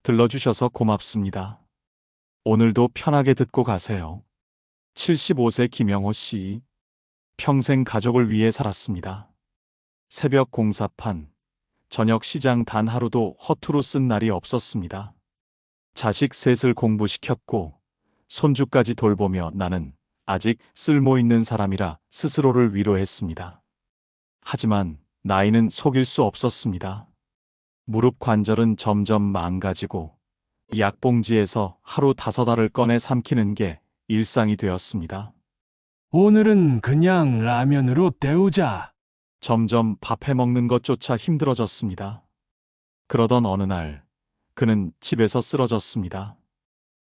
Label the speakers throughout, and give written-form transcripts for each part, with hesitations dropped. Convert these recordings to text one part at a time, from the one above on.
Speaker 1: 들러주셔서 고맙습니다. 오늘도 편하게 듣고 가세요. 75세 김영호 씨. 평생 가족을 위해 살았습니다. 새벽 공사판, 저녁 시장 단 하루도 허투루 쓴 날이 없었습니다. 자식 셋을 공부시켰고 손주까지 돌보며 나는 아직 쓸모 있는 사람이라 스스로를 위로했습니다. 하지만 나이는 속일 수 없었습니다. 무릎 관절은 점점 망가지고 약봉지에서 하루 5알을 꺼내 삼키는 게 일상이 되었습니다.
Speaker 2: 오늘은 그냥 라면으로 때우자.
Speaker 1: 점점 밥 해먹는 것조차 힘들어졌습니다. 그러던 어느 날 그는 집에서 쓰러졌습니다.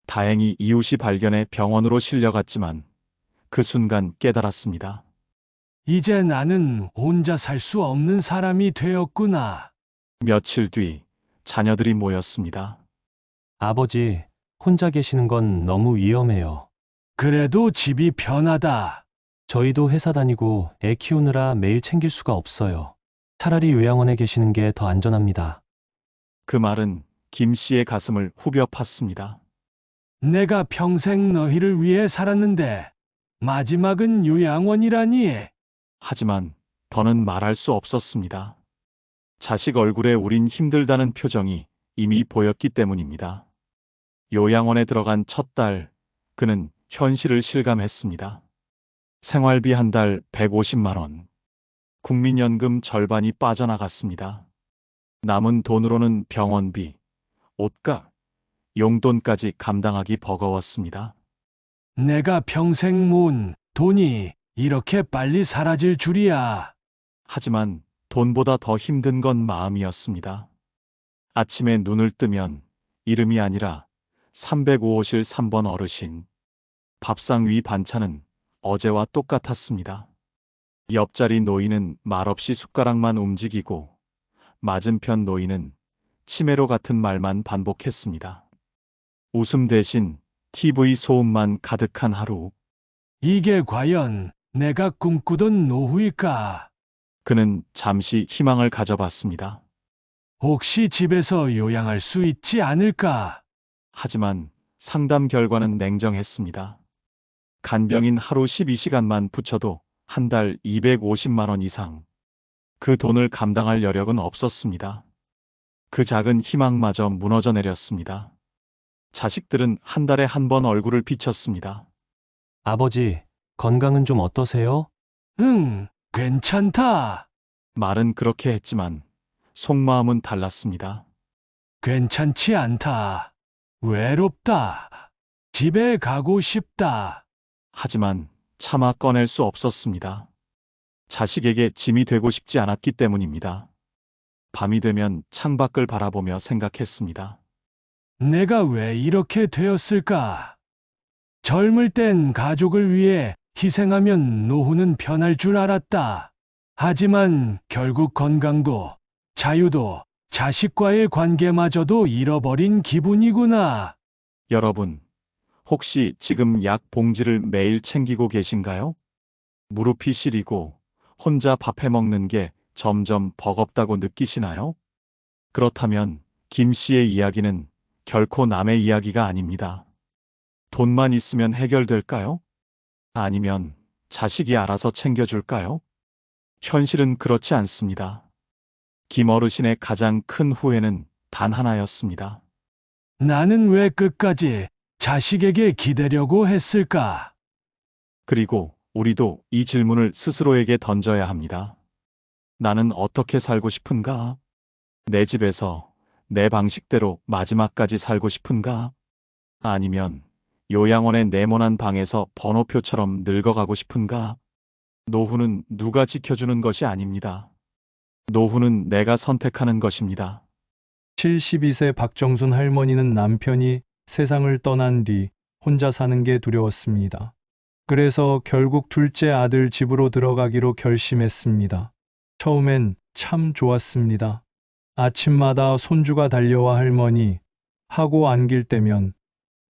Speaker 1: 다행히 이웃이 발견해 병원으로 실려갔지만 그 순간 깨달았습니다.
Speaker 2: 이제 나는 혼자 살 수 없는 사람이 되었구나.
Speaker 1: 며칠 뒤 자녀들이 모였습니다.
Speaker 3: 아버지, 혼자 계시는 건 너무 위험해요.
Speaker 2: 그래도 집이 편하다.
Speaker 3: 저희도 회사 다니고 애 키우느라 매일 챙길 수가 없어요. 차라리 요양원에 계시는 게 더 안전합니다.
Speaker 1: 그 말은 김 씨의 가슴을 후벼 팠습니다.
Speaker 2: 내가 평생 너희를 위해 살았는데 마지막은 요양원이라니.
Speaker 1: 하지만 더는 말할 수 없었습니다. 자식 얼굴에 우린 힘들다는 표정이 이미 보였기 때문입니다. 요양원에 들어간 첫 달, 그는 현실을 실감했습니다. 생활비 한 달 150만 원. 국민연금 절반이 빠져나갔습니다. 남은 돈으로는 병원비, 옷값, 용돈까지 감당하기 버거웠습니다.
Speaker 2: 내가 평생 모은 돈이 이렇게 빨리 사라질 줄이야.
Speaker 1: 하지만 돈보다 더 힘든 건 마음이었습니다. 아침에 눈을 뜨면 이름이 아니라 305호실 3번 어르신. 밥상 위 반찬은 어제와 똑같았습니다. 옆자리 노인은 말없이 숟가락만 움직이고 맞은편 노인은 치매로 같은 말만 반복했습니다. 웃음 대신 TV 소음만 가득한 하루.
Speaker 2: 이게 과연 내가 꿈꾸던 노후일까?
Speaker 1: 그는 잠시 희망을 가져봤습니다.
Speaker 2: 혹시 집에서 요양할 수 있지 않을까?
Speaker 1: 하지만 상담 결과는 냉정했습니다. 간병인 하루 12시간만 붙여도 한 달 250만 원 이상. 그 돈을 감당할 여력은 없었습니다. 그 작은 희망마저 무너져 내렸습니다. 자식들은 한 달에 한 번 얼굴을 비쳤습니다.
Speaker 3: 아버지, 건강은 좀 어떠세요?
Speaker 2: 응, 괜찮다.
Speaker 1: 말은 그렇게 했지만 속마음은 달랐습니다.
Speaker 2: 괜찮지 않다. 외롭다. 집에 가고 싶다.
Speaker 1: 하지만 차마 꺼낼 수 없었습니다. 자식에게 짐이 되고 싶지 않았기 때문입니다. 밤이 되면 창밖을 바라보며 생각했습니다.
Speaker 2: 내가 왜 이렇게 되었을까? 젊을 땐 가족을 위해 희생하면 노후는 편할 줄 알았다. 하지만 결국 건강도, 자유도, 자식과의 관계마저도 잃어버린 기분이구나.
Speaker 1: 여러분, 혹시 지금 약 봉지를 매일 챙기고 계신가요? 무릎이 시리고 혼자 밥 해먹는 게 점점 버겁다고 느끼시나요? 그렇다면 김 씨의 이야기는 결코 남의 이야기가 아닙니다. 돈만 있으면 해결될까요? 아니면 자식이 알아서 챙겨줄까요? 현실은 그렇지 않습니다. 김 어르신의 가장 큰 후회는 단 하나였습니다.
Speaker 2: 나는 왜 끝까지 자식에게 기대려고 했을까?
Speaker 1: 그리고 우리도 이 질문을 스스로에게 던져야 합니다. 나는 어떻게 살고 싶은가? 내 집에서 내 방식대로 마지막까지 살고 싶은가? 아니면 요양원의 네모난 방에서 번호표처럼 늙어가고 싶은가? 노후는 누가 지켜주는 것이 아닙니다. 노후는 내가 선택하는 것입니다.
Speaker 4: 72세 박정순 할머니는 남편이 세상을 떠난 뒤 혼자 사는 게 두려웠습니다. 그래서 결국 둘째 아들 집으로 들어가기로 결심했습니다. 처음엔 참 좋았습니다. 아침마다 손주가 달려와 할머니 하고 안길 때면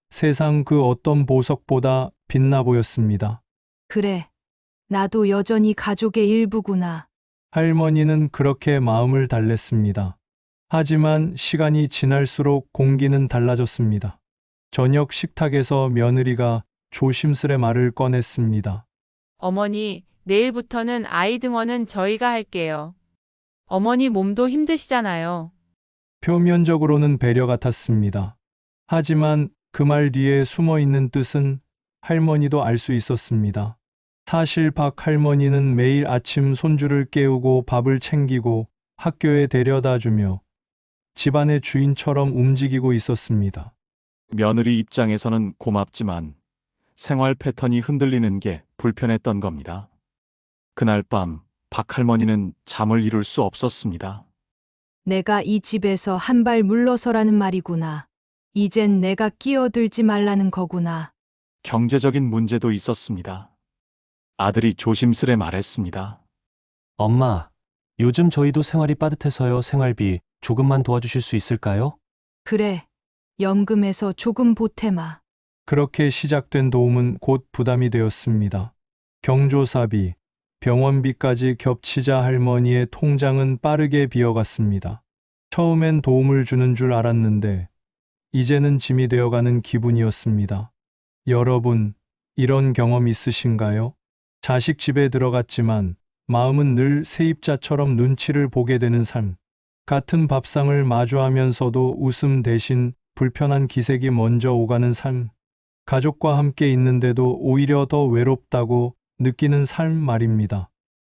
Speaker 4: 세상 그 어떤 보석보다 빛나 보였습니다.
Speaker 5: 그래, 나도 여전히 가족의 일부구나.
Speaker 4: 할머니는 그렇게 마음을 달랬습니다. 하지만 시간이 지날수록 공기는 달라졌습니다. 저녁 식탁에서 며느리가 조심스레 말을 꺼냈습니다.
Speaker 6: 어머니, 내일부터는 아이 등원은 저희가 할게요. 어머니 몸도 힘드시잖아요.
Speaker 4: 표면적으로는 배려 같았습니다. 하지만 그 말 뒤에 숨어 있는 뜻은 할머니도 알 수 있었습니다. 사실 박 할머니는 매일 아침 손주를 깨우고 밥을 챙기고 학교에 데려다 주며 집안의 주인처럼 움직이고 있었습니다.
Speaker 1: 며느리 입장에서는 고맙지만 생활 패턴이 흔들리는 게 불편했던 겁니다. 그날 밤 박할머니는 잠을 이룰 수 없었습니다.
Speaker 5: 내가 이 집에서 한 발 물러서라는 말이구나. 이젠 내가 끼어들지 말라는 거구나.
Speaker 1: 경제적인 문제도 있었습니다. 아들이 조심스레 말했습니다.
Speaker 3: 엄마, 요즘 저희도 생활이 빠듯해서요. 생활비 조금만 도와주실 수 있을까요?
Speaker 5: 그래. 연금에서 조금 보태마.
Speaker 4: 그렇게 시작된 도움은 곧 부담이 되었습니다. 경조사비, 병원비까지 겹치자 할머니의 통장은 빠르게 비어갔습니다. 처음엔 도움을 주는 줄 알았는데 이제는 짐이 되어가는 기분이었습니다. 여러분, 이런 경험 있으신가요? 자식 집에 들어갔지만 마음은 늘 세입자처럼 눈치를 보게 되는 삶. 같은 밥상을 마주하면서도 웃음 대신 불편한 기색이 먼저 오가는 삶. 가족과 함께 있는데도 오히려 더 외롭다고 느끼는 삶 말입니다.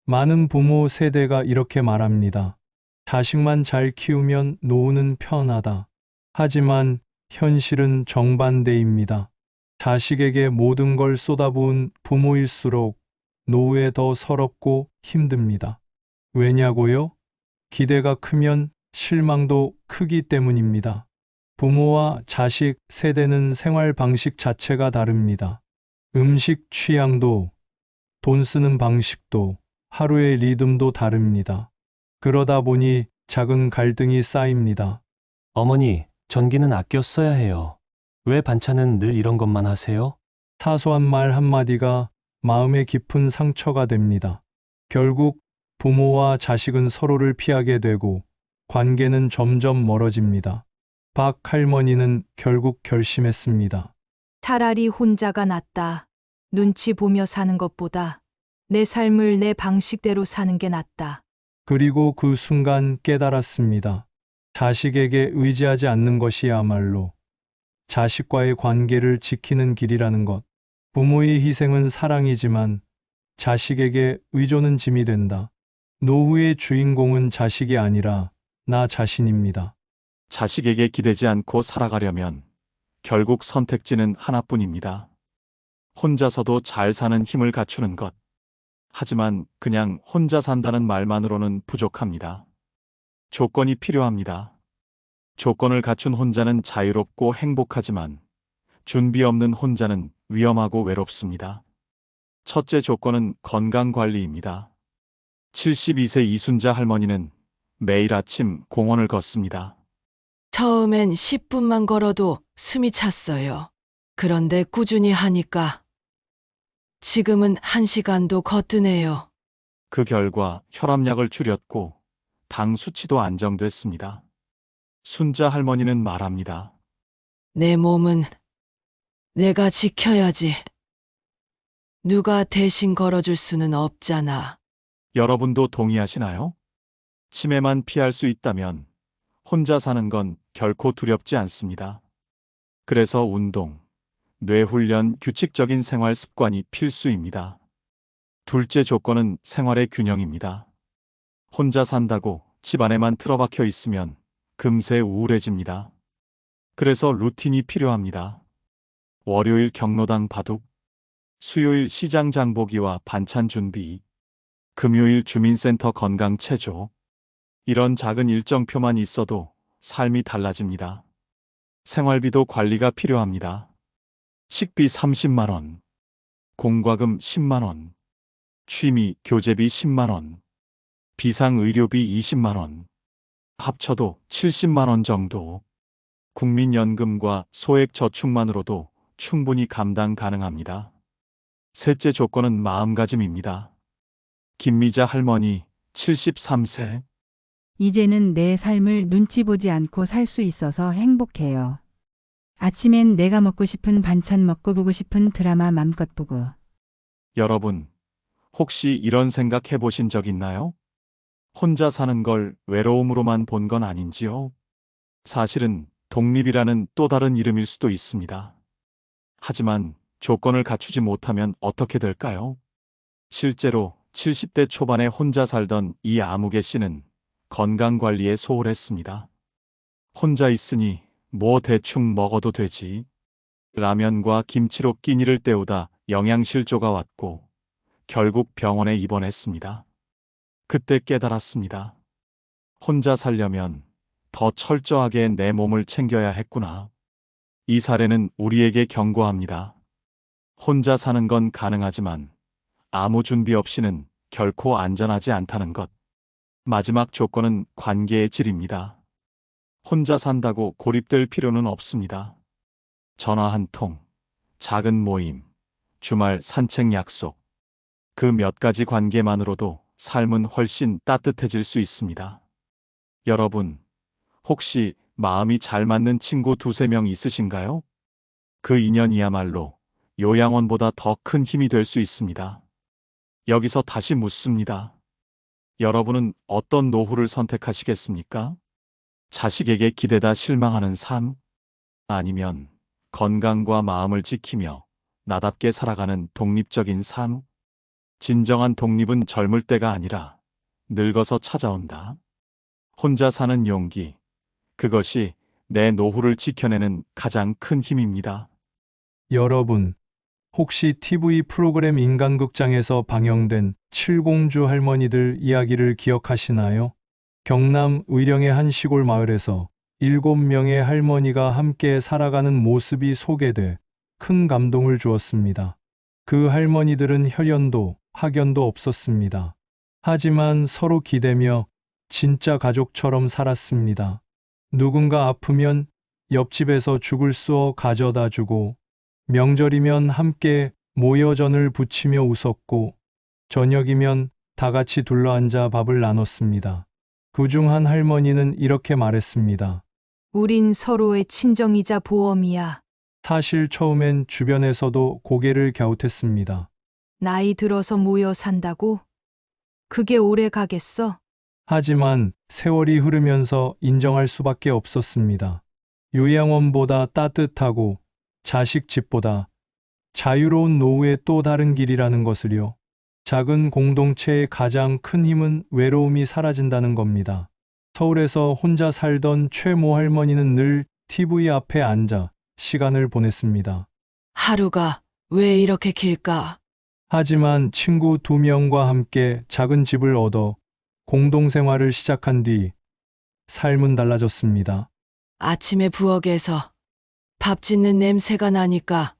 Speaker 4: 많은 부모 세대가 이렇게 말합니다. 자식만 잘 키우면 노후는 편하다. 하지만 현실은 정반대입니다. 자식에게 모든 걸 쏟아부은 부모일수록 노후에 더 서럽고 힘듭니다. 왜냐고요? 기대가 크면 실망도 크기 때문입니다. 부모와 자식 세대는 생활 방식 자체가 다릅니다. 음식 취향도, 돈 쓰는 방식도, 하루의 리듬도 다릅니다. 그러다 보니 작은 갈등이 쌓입니다.
Speaker 3: 어머니, 전기는 아껴 써야 해요. 왜 반찬은 늘 이런 것만 하세요?
Speaker 4: 사소한 말 한마디가 마음에 깊은 상처가 됩니다. 결국 부모와 자식은 서로를 피하게 되고 관계는 점점 멀어집니다. 박 할머니는 결국 결심했습니다.
Speaker 5: 차라리 혼자가 낫다. 눈치 보며 사는 것보다 내 삶을 내 방식대로 사는 게 낫다.
Speaker 4: 그리고 그 순간 깨달았습니다. 자식에게 의지하지 않는 것이야말로 자식과의 관계를 지키는 길이라는 것. 부모의 희생은 사랑이지만 자식에게 의존은 짐이 된다. 노후의 주인공은 자식이 아니라 나 자신입니다.
Speaker 1: 자식에게 기대지 않고 살아가려면 결국 선택지는 하나뿐입니다. 혼자서도 잘 사는 힘을 갖추는 것. 하지만 그냥 혼자 산다는 말만으로는 부족합니다. 조건이 필요합니다. 조건을 갖춘 혼자는 자유롭고 행복하지만 준비 없는 혼자는 위험하고 외롭습니다. 첫째 조건은 건강관리입니다. 72세 이순자 할머니는 매일 아침 공원을 걷습니다.
Speaker 7: 처음엔 10분만 걸어도 숨이 찼어요. 그런데 꾸준히 하니까 지금은 1시간도 걷드네요.
Speaker 1: 그 결과 혈압약을 줄였고 당 수치도 안정됐습니다. 순자 할머니는 말합니다.
Speaker 7: 내 몸은 내가 지켜야지. 누가 대신 걸어줄 수는 없잖아.
Speaker 1: 여러분도 동의하시나요? 치매만 피할 수 있다면 혼자 사는 건 결코 두렵지 않습니다. 그래서 운동, 뇌훈련, 규칙적인 생활 습관이 필수입니다. 둘째 조건은 생활의 균형입니다. 혼자 산다고 집안에만 틀어박혀 있으면 금세 우울해집니다. 그래서 루틴이 필요합니다. 월요일 경로당 바둑, 수요일 시장 장보기와 반찬 준비, 금요일 주민센터 건강 체조. 이런 작은 일정표만 있어도 삶이 달라집니다. 생활비도 관리가 필요합니다. 식비 30만 원, 공과금 10만 원, 취미 교재비 10만 원, 비상의료비 20만 원, 합쳐도 70만 원 정도. 국민연금과 소액저축만으로도 충분히 감당 가능합니다. 셋째 조건은 마음가짐입니다. 김미자 할머니 73세.
Speaker 8: 이제는 내 삶을 눈치 보지 않고 살 수 있어서 행복해요. 아침엔 내가 먹고 싶은 반찬 먹고 보고 싶은 드라마 맘껏 보고.
Speaker 1: 여러분, 혹시 이런 생각 해보신 적 있나요? 혼자 사는 걸 외로움으로만 본 건 아닌지요? 사실은 독립이라는 또 다른 이름일 수도 있습니다. 하지만 조건을 갖추지 못하면 어떻게 될까요? 실제로 70대 초반에 혼자 살던 이 아무개 씨는 건강관리에 소홀했습니다. 혼자 있으니 뭐 대충 먹어도 되지. 라면과 김치로 끼니를 때우다 영양실조가 왔고 결국 병원에 입원했습니다. 그때 깨달았습니다. 혼자 살려면 더 철저하게 내 몸을 챙겨야 했구나. 이 사례는 우리에게 경고합니다. 혼자 사는 건 가능하지만 아무 준비 없이는 결코 안전하지 않다는 것. 마지막 조건은 관계의 질입니다. 혼자 산다고 고립될 필요는 없습니다. 전화 한 통, 작은 모임, 주말 산책 약속. 그 몇 가지 관계만으로도 삶은 훨씬 따뜻해질 수 있습니다. 여러분, 혹시 마음이 잘 맞는 친구 두세 명 있으신가요? 그 인연이야말로 요양원보다 더 큰 힘이 될 수 있습니다. 여기서 다시 묻습니다. 여러분은 어떤 노후를 선택하시겠습니까? 자식에게 기대다 실망하는 삶? 아니면 건강과 마음을 지키며 나답게 살아가는 독립적인 삶? 진정한 독립은 젊을 때가 아니라 늙어서 찾아온다. 혼자 사는 용기. 그것이 내 노후를 지켜내는 가장 큰 힘입니다.
Speaker 4: 여러분, 혹시 TV 프로그램 인간극장에서 방영된 칠공주 할머니들 이야기를 기억하시나요? 경남 의령의 한 시골 마을에서 7명의 할머니가 함께 살아가는 모습이 소개돼 큰 감동을 주었습니다. 그 할머니들은 혈연도 학연도 없었습니다. 하지만 서로 기대며 진짜 가족처럼 살았습니다. 누군가 아프면 옆집에서 죽을 쏘어 가져다 주고, 명절이면 함께 모여 전을 부치며 웃었고, 저녁이면 다 같이 둘러앉아 밥을 나눴습니다. 그중 한 할머니는 이렇게 말했습니다.
Speaker 5: 우린 서로의 친정이자 보험이야.
Speaker 4: 사실 처음엔 주변에서도 고개를 갸웃했습니다.
Speaker 5: 나이 들어서 모여 산다고? 그게 오래 가겠어?
Speaker 4: 하지만 세월이 흐르면서 인정할 수밖에 없었습니다. 요양원보다 따뜻하고 자식 집보다 자유로운 노후의 또 다른 길이라는 것을요. 작은 공동체의 가장 큰 힘은 외로움이 사라진다는 겁니다. 서울에서 혼자 살던 최모 할머니는 늘 TV 앞에 앉아 시간을 보냈습니다.
Speaker 7: 하루가 왜 이렇게 길까?
Speaker 4: 하지만 친구 2명과 함께 작은 집을 얻어 공동생활을 시작한 뒤 삶은 달라졌습니다.
Speaker 7: 아침에 부엌에서 밥 짓는 냄새가 나니까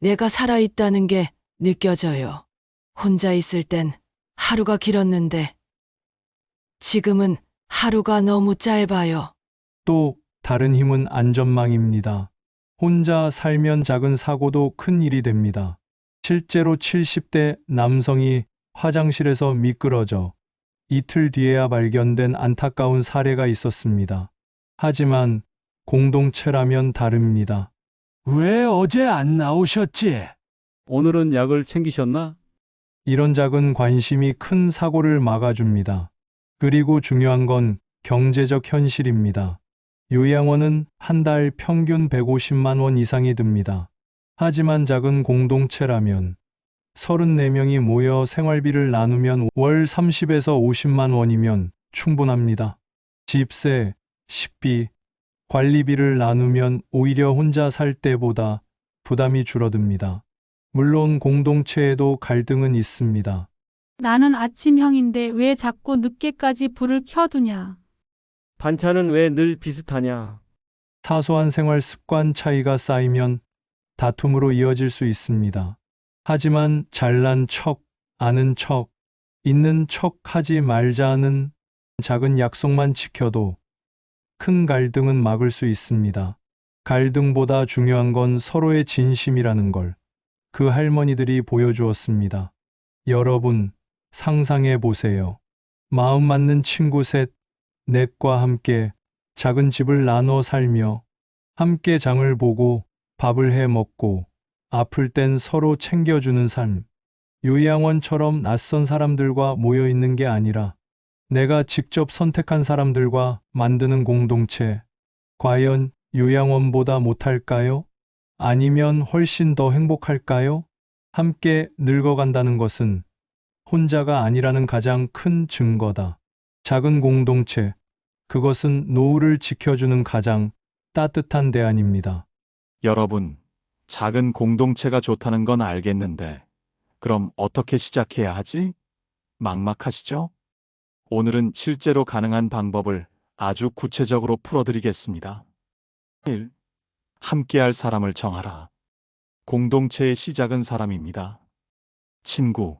Speaker 7: 내가 살아있다는 게 느껴져요. 혼자 있을 땐 하루가 길었는데 지금은 하루가 너무 짧아요.
Speaker 4: 또 다른 힘은 안전망입니다. 혼자 살면 작은 사고도 큰 일이 됩니다. 실제로 70대 남성이 화장실에서 미끄러져 이틀 뒤에야 발견된 안타까운 사례가 있었습니다. 하지만 공동체라면 다릅니다.
Speaker 2: 왜 어제 안 나오셨지?
Speaker 9: 오늘은 약을 챙기셨나?
Speaker 4: 이런 작은 관심이 큰 사고를 막아줍니다. 그리고 중요한 건 경제적 현실입니다. 요양원은 한 달 평균 150만 원 이상이 듭니다. 하지만 작은 공동체라면 34명이 모여 생활비를 나누면 월 30에서 50만 원이면 충분합니다. 집세, 식비, 관리비를 나누면 오히려 혼자 살 때보다 부담이 줄어듭니다. 물론 공동체에도 갈등은 있습니다.
Speaker 10: 나는 아침형인데 왜 자꾸 늦게까지 불을 켜두냐?
Speaker 9: 반찬은 왜 늘 비슷하냐?
Speaker 4: 사소한 생활 습관 차이가 쌓이면 다툼으로 이어질 수 있습니다. 하지만 잘난 척, 아는 척, 있는 척 하지 말자는 작은 약속만 지켜도 큰 갈등은 막을 수 있습니다. 갈등보다 중요한 건 서로의 진심이라는 걸 그 할머니들이 보여주었습니다. 여러분, 상상해 보세요. 마음 맞는 친구 셋, 넷과 함께 작은 집을 나눠 살며 함께 장을 보고 밥을 해 먹고 아플 땐 서로 챙겨주는 삶. 요양원처럼 낯선 사람들과 모여 있는 게 아니라 내가 직접 선택한 사람들과 만드는 공동체. 과연 요양원보다 못할까요? 아니면 훨씬 더 행복할까요? 함께 늙어간다는 것은 혼자가 아니라는 가장 큰 증거다. 작은 공동체, 그것은 노후를 지켜주는 가장 따뜻한 대안입니다.
Speaker 1: 여러분, 작은 공동체가 좋다는 건 알겠는데, 그럼 어떻게 시작해야 하지? 막막하시죠? 오늘은 실제로 가능한 방법을 아주 구체적으로 풀어드리겠습니다. 1. 함께할 사람을 정하라. 공동체의 시작은 사람입니다. 친구,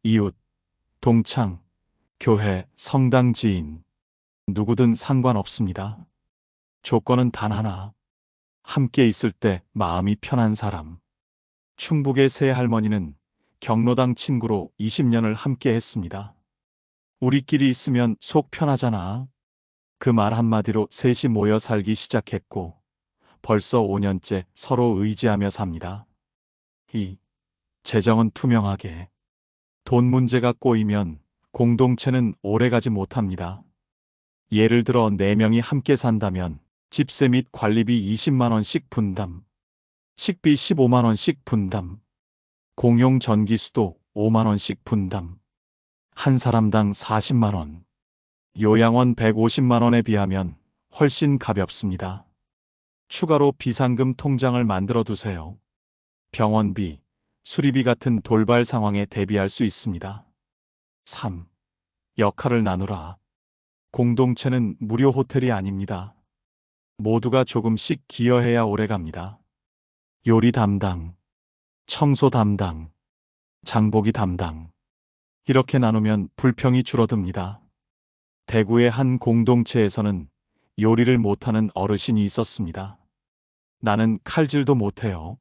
Speaker 1: 이웃, 동창, 교회, 성당 지인, 누구든 상관없습니다. 조건은 단 하나. 함께 있을 때 마음이 편한 사람. 충북의 새 할머니는 경로당 친구로 20년을 함께 했습니다. 우리끼리 있으면 속 편하잖아. 그 말 한마디로 셋이 모여 살기 시작했고 벌써 5년째 서로 의지하며 삽니다. 2. 재정은 투명하게. 돈 문제가 꼬이면 공동체는 오래가지 못합니다. 예를 들어 4명이 함께 산다면 집세 및 관리비 20만 원씩 분담, 식비 15만 원씩 분담, 공용 전기수도 5만 원씩 분담, 한 사람당 40만 원, 요양원 150만 원에 비하면 훨씬 가볍습니다. 추가로 비상금 통장을 만들어 두세요. 병원비, 수리비 같은 돌발 상황에 대비할 수 있습니다. 3. 역할을 나누라. 공동체는 무료 호텔이 아닙니다. 모두가 조금씩 기여해야 오래갑니다. 요리 담당, 청소 담당, 장보기 담당. 이렇게 나누면 불평이 줄어듭니다. 대구의 한 공동체에서는 요리를 못하는 어르신이 있었습니다. 나는 칼질도 못해요.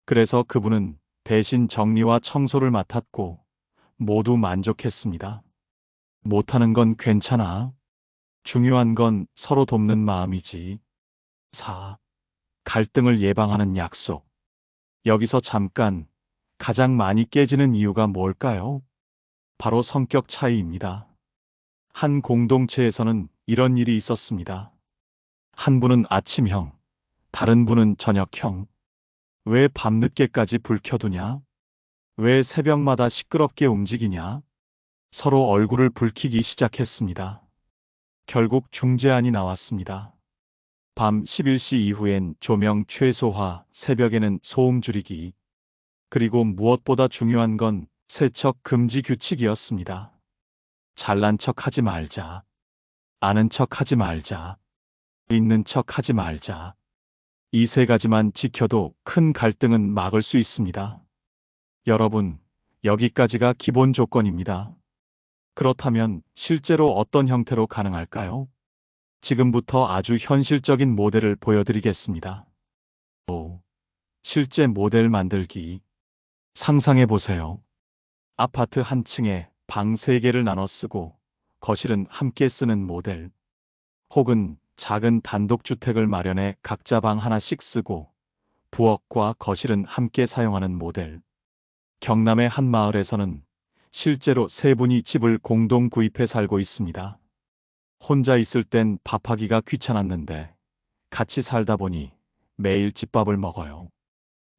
Speaker 1: 그래서 그분은 대신 정리와 청소를 맡았고 모두 만족했습니다. 못하는 건 괜찮아. 중요한 건 서로 돕는 마음이지. 4. 갈등을 예방하는 약속. 여기서 잠깐, 가장 많이 깨지는 이유가 뭘까요? 바로 성격 차이입니다. 한 공동체에서는 이런 일이 있었습니다. 한 분은 아침형, 다른 분은 저녁형. 왜 밤늦게까지 불 켜두냐? 왜 새벽마다 시끄럽게 움직이냐? 서로 얼굴을 붉히기 시작했습니다. 결국 중재안이 나왔습니다. 밤 11시 이후엔 조명 최소화, 새벽에는 소음 줄이기. 그리고 무엇보다 중요한 건 세척 금지 규칙이었습니다. 잘난 척 하지 말자. 아는 척 하지 말자. 있는 척 하지 말자. 이 3가지만 지켜도 큰 갈등은 막을 수 있습니다. 여러분, 여기까지가 기본 조건입니다. 그렇다면 실제로 어떤 형태로 가능할까요? 지금부터 아주 현실적인 모델을 보여드리겠습니다. 5. 실제 모델 만들기. 상상해 보세요. 아파트 한 층에 방 3개를 나눠 쓰고 거실은 함께 쓰는 모델. 혹은 작은 단독주택을 마련해 각자 방 하나씩 쓰고 부엌과 거실은 함께 사용하는 모델. 경남의 한 마을에서는 실제로 3분이 집을 공동 구입해 살고 있습니다. 혼자 있을 땐 밥하기가 귀찮았는데 같이 살다 보니 매일 집밥을 먹어요.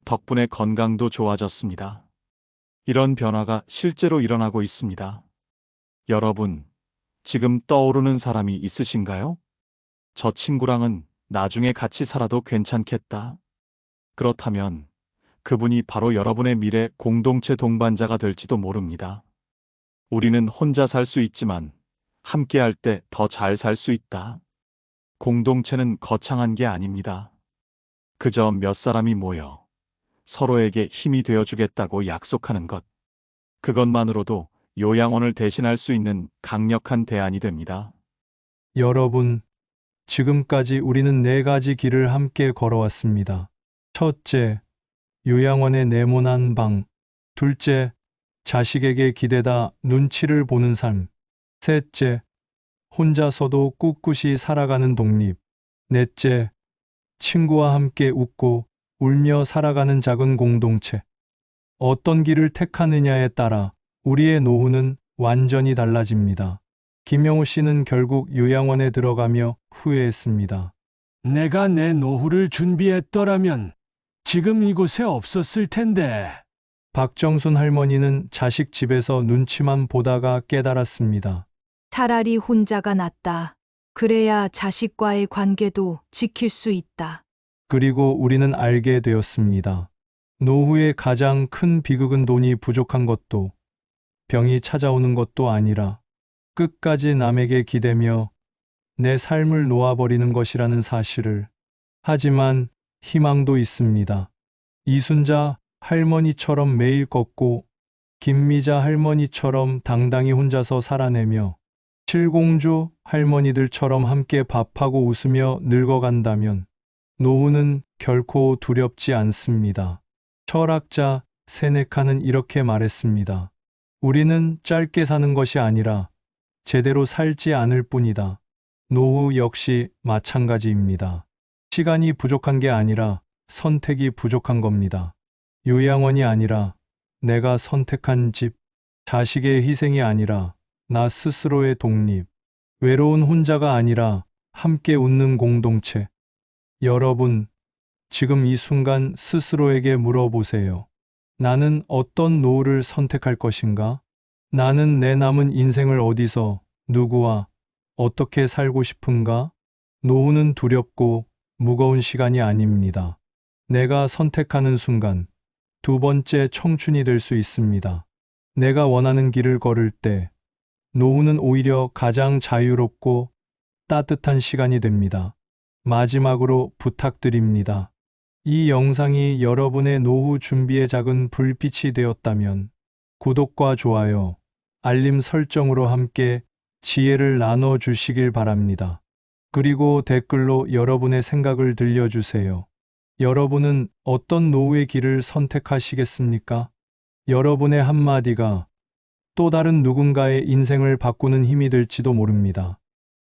Speaker 1: 덕분에 건강도 좋아졌습니다. 이런 변화가 실제로 일어나고 있습니다. 여러분, 지금 떠오르는 사람이 있으신가요? 저 친구랑은 나중에 같이 살아도 괜찮겠다. 그렇다면 그분이 바로 여러분의 미래 공동체 동반자가 될지도 모릅니다. 우리는 혼자 살 수 있지만 함께 할 때 더 잘 살 수 있다. 공동체는 거창한 게 아닙니다. 그저 몇 사람이 모여 서로에게 힘이 되어주겠다고 약속하는 것. 그것만으로도 요양원을 대신할 수 있는 강력한 대안이 됩니다.
Speaker 4: 여러분, 지금까지 우리는 4가지 길을 함께 걸어왔습니다. 첫째, 요양원에 네모난 방. 둘째, 자식에게 기대다 눈치를 보는 삶. 셋째, 혼자서도 꿋꿋이 살아가는 독립. 넷째, 친구와 함께 웃고 울며 살아가는 작은 공동체. 어떤 길을 택하느냐에 따라 우리의 노후는 완전히 달라집니다. 김영우 씨는 결국 요양원에 들어가며 후회했습니다.
Speaker 2: 내가 내 노후를 준비했더라면 지금 이곳에 없었을 텐데.
Speaker 4: 박정순 할머니는 자식 집에서 눈치만 보다가 깨달았습니다.
Speaker 5: 차라리 혼자가 낫다. 그래야 자식과의 관계도 지킬 수 있다.
Speaker 4: 그리고 우리는 알게 되었습니다. 노후의 가장 큰 비극은 돈이 부족한 것도 병이 찾아오는 것도 아니라 끝까지 남에게 기대며 내 삶을 놓아버리는 것이라는 사실을. 하지만 희망도 있습니다. 이순자 할머니처럼 매일 걷고 김미자 할머니처럼 당당히 혼자서 살아내며 칠공주 할머니들처럼 함께 밥하고 웃으며 늙어간다면 노후는 결코 두렵지 않습니다. 철학자 세네카는 이렇게 말했습니다. 우리는 짧게 사는 것이 아니라 제대로 살지 않을 뿐이다. 노후 역시 마찬가지입니다. 시간이 부족한 게 아니라 선택이 부족한 겁니다. 요양원이 아니라 내가 선택한 집, 자식의 희생이 아니라 나 스스로의 독립, 외로운 혼자가 아니라 함께 웃는 공동체. 여러분, 지금 이 순간 스스로에게 물어보세요. 나는 어떤 노후를 선택할 것인가? 나는 내 남은 인생을 어디서, 누구와, 어떻게 살고 싶은가? 노후는 두렵고 무거운 시간이 아닙니다. 내가 선택하는 순간, 두 번째 청춘이 될 수 있습니다. 내가 원하는 길을 걸을 때, 노후는 오히려 가장 자유롭고 따뜻한 시간이 됩니다. 마지막으로 부탁드립니다. 이 영상이 여러분의 노후 준비의 작은 불빛이 되었다면 구독과 좋아요, 알림 설정으로 함께 지혜를 나눠 주시길 바랍니다. 그리고 댓글로 여러분의 생각을 들려주세요. 여러분은 어떤 노후의 길을 선택하시겠습니까? 여러분의 한마디가 또 다른 누군가의 인생을 바꾸는 힘이 될지도 모릅니다.